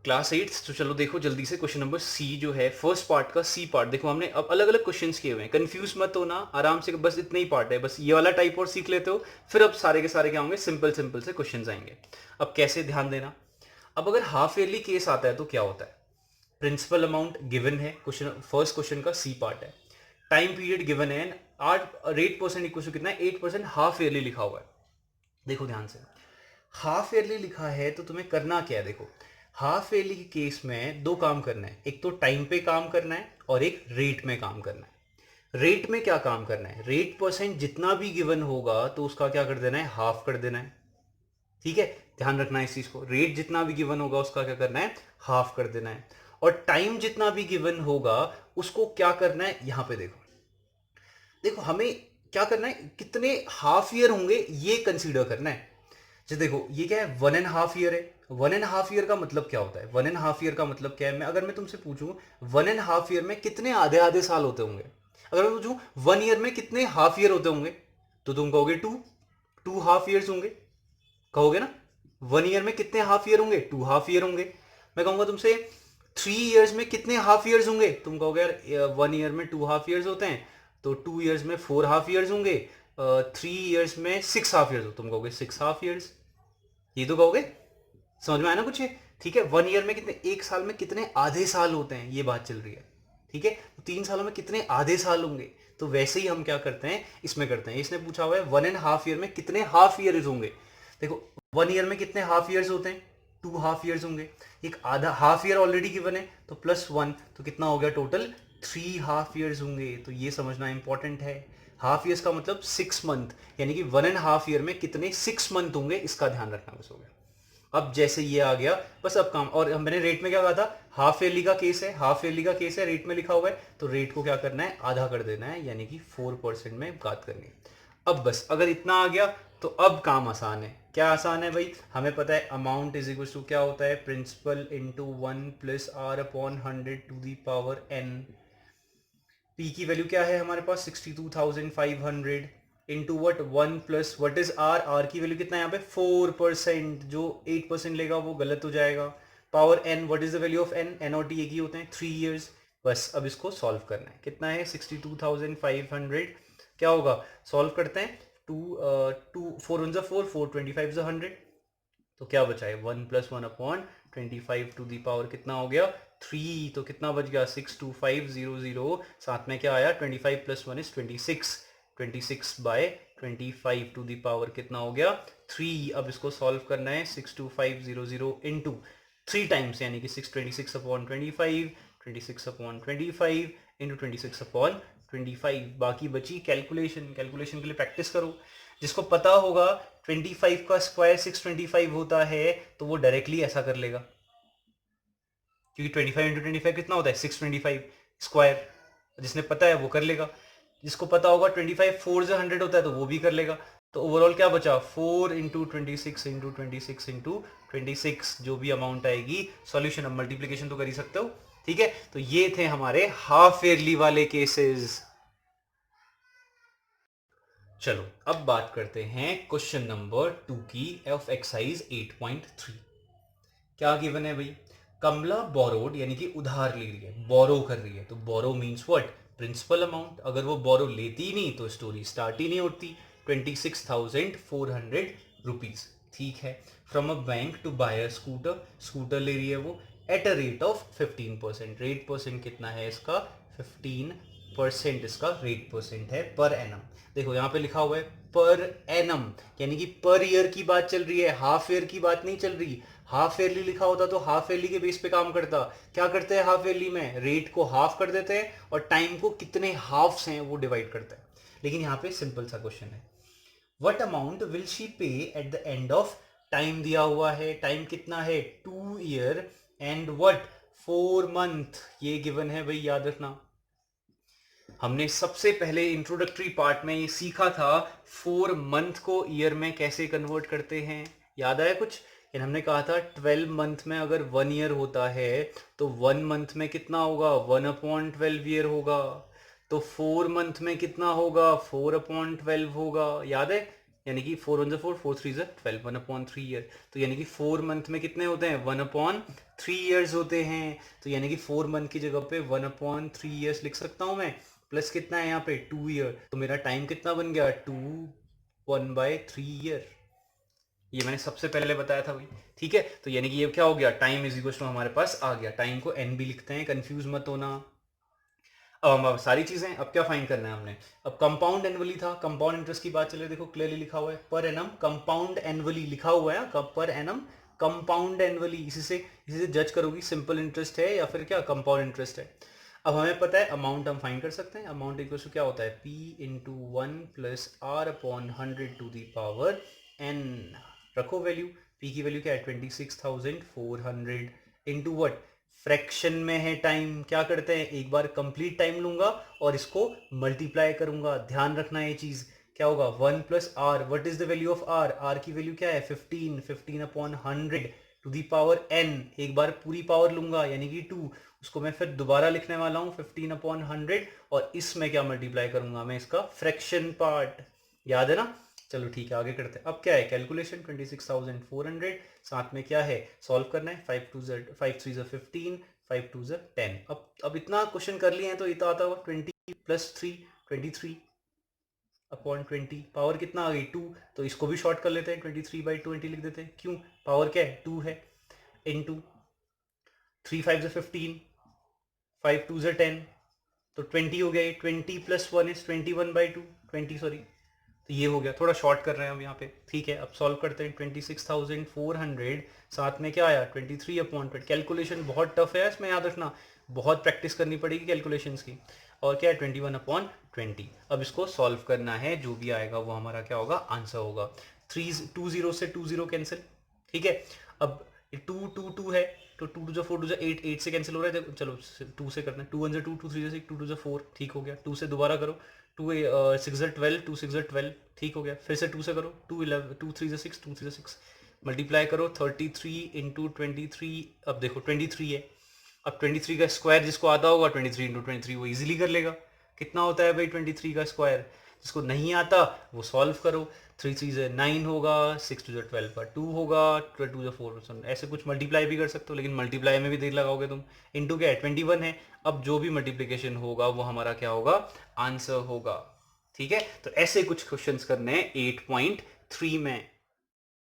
Class 8। तो चलो देखो जल्दी से क्वेश्चन नंबर सी जो है फर्स्ट पार्ट का सी पार्ट देखो हमने अब अलग अलग क्वेश्चंस किए हुए हैं, कंफ्यूज मत होना आराम से, बस इतना ही पार्ट है, बस ये वाला टाइप और सीख लेते हो फिर अब सारे के सारे क्या होंगे, सिंपल सिंपल से क्वेश्चंस आएंगे। अब कैसे, ध्यान देना। अब अगर हाफ ईयरली केस आता है तो क्या होता है, प्रिंसिपल अमाउंट गिवन है, क्वेश्चन फर्स्ट क्वेश्चन का सी पार्ट है, टाइम पीरियड गिवन है, 8% इक्वल टू कितना है 8%, हाफ ईयरली लिखा हुआ है। देखो ध्यान से, हाफ ईयरली लिखा है तो तुम्हें करना क्या है, देखो हाफ ईयरली के केस में दो काम करना है, एक तो टाइम पे काम करना है और एक रेट में काम करना है। रेट में क्या काम करना है, रेट परसेंट जितना भी गिवन होगा तो उसका क्या कर देना है, हाफ कर देना है। ठीक है, ध्यान रखना है इस चीज को, रेट जितना भी गिवन होगा उसका क्या करना है, हाफ कर देना है। और टाइम जितना भी गिवन होगा उसको क्या करना है, यहां पे देखो, देखो हमें क्या करना है, कितने हाफ ईयर होंगे ये कंसीडर करना है। जैसे देखो ये क्या है, 1.5 ईयर है। 1.5 ईयर का मतलब क्या होता है, 1.5 ईयर का मतलब क्या है, मैं अगर मैं तुमसे पूछूं 1.5 ईयर में कितने आधे आधे साल होते होंगे, अगर मैं पूछूं 1 ईयर में कितने हाफ ईयर होते होंगे, तो तुम कहोगे 2 हाफ ईयर्स होंगे, कहोगे ना। 1 ईयर में कितने हाफ ईयर होंगे, 2 हाफ ईयर होंगे। मैं कहूंगा तुमसे 3 ईयर्स में कितने हाफ ईयर्स होंगे, तुम कहोगे यार 1 ईयर में 2 हाफ ईयर्स होते हैं, तो 2 ईयर्स में 4 हाफ ईयर्स होंगे, 3 ईयर्स में 6 हाफ ईयर्स, तुम कहोगे 6 हाफ ईयर्स। ये तो कहोगे, समझ में आया ना कुछ ये? ठीक है, 1 ईयर में कितने, एक साल में कितने आधे साल होते हैं, ये बात चल रही है। ठीक है, तो 3 सालों में कितने आधे साल होंगे, तो वैसे ही हम क्या करते हैं, इसमें करते हैं। इसने पूछा हुआ है 1.5 ईयर में कितने हाफ ईयर्स होंगे। देखो 1 ईयर में कितने हाफ ईयर्स होते हैं, 2 हाफ ईयर्स होंगे। एक आधा हाफ ईयर ऑलरेडी गिवन है तो +1, तो कितना हो गया टोटल, 3 हाफ ईयर्स होंगे। तो ये समझना इंपॉर्टेंट है, हाफ ईयर्स का मतलब 6 मंथ, यानी कि 1.5 ईयर में कितने 6 मंथ होंगे, इसका ध्यान रखना बस हो गया। अब जैसे ये आ गया बस अब काम, और मैंने रेट में क्या कहा था, हाफ ईयरली का केस है, हाफ ईयरली का केस है, रेट में लिखा हुआ है, तो रेट को क्या करना है, आधा कर देना है, यानी कि 4% में बात करनी है। अब बस अगर इतना आ गया तो अब काम आसान है। क्या आसान है भाई, हमें पता है अमाउंट इज इक्वल टू क्या होता है, principal into 1 + r/100 to the power n। P की वैल्यू क्या है हमारे पास 62,500 into what 1 + what is r, r की वैल्यू कितना है यहाँ पे 4%, जो 8% लेगा वो गलत हो जाएगा। Power n, what is the value of n, n और टी एक ही होते हैं, 3 ईयर्स। बस अब इसको सॉल्व करना है, कितना है 62,500, क्या होगा, सॉल्व करते हैं, 4 4 25 100, तो क्या बचा है 1 + 1/25 कितना हो गया 3, तो कितना बच गया 62500, साथ में क्या आया 25 + 1 = 26, 26/25 कितना हो गया 3। अब इसको सॉल्व करना है, 62500 इंटू 3 टाइम्स, यानी कि 626/25, 26/25 इंटू 26/25। बाकी बची कैलकुलेशन, कैलकुलेशन के लिए प्रैक्टिस करो। जिसको पता होगा 25 का स्क्वायर 625 होता है तो वो डायरेक्टली ऐसा कर लेगा, क्योंकि 25 इंटू 25 कितना होता है 625 स्क्वायर, जिसने पता है वो कर लेगा। जिसको पता होगा 25 4 से 100 होता है तो वो भी कर लेगा। तो ओवरऑल क्या बचा 4 इंटू 26 इंटू 26 इंटू 26, जो भी अमाउंट आएगी, सॉल्यूशन। अब मल्टीप्लीकेशन तो कर ही सकते हो। ठीक है, तो ये थे हमारे हाफ ईयरली वाले केसेस। चलो अब बात करते हैं क्वेश्चन नंबर 2 की, ऑफ एक्सरसाइज 8.3। क्या गिवन है भाई, कमला बोरोड, यानी कि उधार ले रही है, बोरो कर रही है, तो बोरो मींस व्हाट, प्रिंसिपल अमाउंट। अगर वो बोरो लेती नहीं तो स्टोरी स्टार्ट ही नहीं होती। 26,400 रुपीज, ठीक है। From a bank to buy a scooter, scooter ले रही है वो at a rate of 15%। Rate percent कितना है इसका 15%, इसका रेट परसेंट है पर एनम। देखो यहाँ पे लिखा हुआ है पर एनम, यानी कि पर ईयर की बात चल रही है, हाफ ईयर की बात नहीं चल रही। हाफ ईयरली लिखा होता तो हाफ ईयरली के बेस पे काम करता। क्या करते हैं हाफ ईयरली में, रेट को हाफ कर देते हैं और टाइम को कितने हाफ्स हैं वो डिवाइड करते हैं। लेकिन यहाँ पे सिंपल सा क्वेश्चन है, व्हाट अमाउंट विल शी पे at the end of time, दिया हुआ है, टाइम कितना है 2 ईयर एंड व्हाट 4 मंथ, ये गिवन है भाई, याद रखना। हमने सबसे पहले इंट्रोडक्टरी पार्ट में ये सीखा था 4 मंथ को ईयर में कैसे कन्वर्ट करते हैं, याद आया कुछ। हमने कहा था 12 मंथ में अगर 1 ईयर होता है तो 1 मंथ में कितना होगा 1/12 ईयर होगा, तो 4 मंथ में कितना होगा 4/12 होगा, याद है। यानी कि 4 1 4, 4 3 12, 1/3 ईयर। तो यानी कि 4 मंथ में कितने होते हैं, 1/3 ईयर्स होते हैं। तो यानी कि 4 मंथ की जगह पे 1/3 ईयर्स लिख सकता हूँ मैं, प्लस कितना है यहाँ पे 2 ईयर। तो मेरा टाइम कितना बन गया, 1/3 ईयर। ये मैंने सबसे पहले बताया था भाई, ठीक है। तो यानी कि ये क्या हो गया, टाइम इज इक्वल टू हमारे पास आ गया। टाइम को एन भी लिखते हैं, कंफ्यूज मत होना। अब सारी चीजें, अब क्या फाइंड करना है हमने, अब कंपाउंड एनुअली था, कंपाउंड इंटरेस्ट की बात चले, देखो क्लियरली लिखा हुआ है पर एनम कंपाउंड एनुअली लिखा हुआ है, पर एनम कंपाउंड एनुअली। इसी से जज करोगी सिंपल इंटरेस्ट है या फिर क्या कंपाउंड इंटरेस्ट है। अब हमें पता है अमाउंट हम फाइंड कर सकते हैं। अमाउंट इक्वल टू क्या होता है, P into 1 plus r upon 100 to the power n। रखो वैल्यू, P की वैल्यू क्या है 26,400 इंटू वट, फ्रैक्शन में है टाइम। क्या करते हैं, एक बार कंप्लीट टाइम लूंगा और इसको मल्टीप्लाई करूंगा। ध्यान रखना ये चीज, क्या होगा 1 plus r, what is the value of r, r की वैल्यू क्या है 15 upon 100 to the power n। एक बार पूरी पावर लूंगा यानी कि 2, उसको मैं फिर दोबारा लिखने वाला हूँ 15 अपॉन 100, और इसमें क्या मल्टीप्लाई करूंगा मैं, इसका फ्रैक्शन पार्ट। याद है ना, चलो ठीक है आगे करते हैं। अब क्या है कैलकुलेशन, 26,400, साथ में क्या है सॉल्व करना है, 5 3 15, 5 2 10। अब इतना क्वेश्चन कर लिए हैं तो इतना आता होगा 20 प्लस 3 23 अपॉन 20, पावर कितना आ गई 2। तो इसको भी शॉर्ट कर लेते हैं, 23/20 लिख देते हैं, क्यों पावर क्या है 2 है, इंटू 3 5 15, 5 2 10, तो 20 हो गया। 20 प्लस 1 इज 21/2, 20 सॉरी। तो ये हो गया, थोड़ा शॉर्ट कर रहे हैं हम यहाँ पे, ठीक है। अब सॉल्व करते हैं, 26,400 साथ में क्या आया 23/20। कैलकुलेशन बहुत टफ है, इसमें याद रखना बहुत प्रैक्टिस करनी पड़ेगी कैलकुलेशंस की। और क्या है 21/20। अब इसको सॉल्व करना है, जो भी आएगा वो हमारा क्या होगा, आंसर होगा। 2 0 से 2 0 कैंसिल, ठीक है। अब 2 2 2 है तो 2 2 4 2 8 8 से कैंसिल हो रहा है, चलो 2 से करते हैं, 2 1 2 2 3 6 2 2 4, ठीक हो गया। 2 से दोबारा करो, 2 6 12, 2 6 12, ठीक हो गया। फिर से 2 से करो, 2 11 2 3 6 2 3 6, मल्टीप्लाई करो 33 इंटू 23। अब देखो 23 है, अब 23 का स्क्वायर जिसको आता होगा 23 इंटू 23 वो इजीली कर लेगा। कितना होता है भाई 23 का स्क्वायर, जिसको नहीं आता वो सॉल्व करो। 3 3 से 9 होगा, 6 2 12 का 2 होगा, 2 2 4, ऐसे कुछ मल्टीप्लाई भी कर सकते हो, लेकिन मल्टीप्लाई में भी देर लगाओगे तुम। इंटू क्या है 21 है। अब जो भी मल्टीप्लिकेशन होगा वो हमारा क्या होगा, आंसर होगा, ठीक है। तो ऐसे कुछ क्वेश्चंस करने हैं 8.3 में।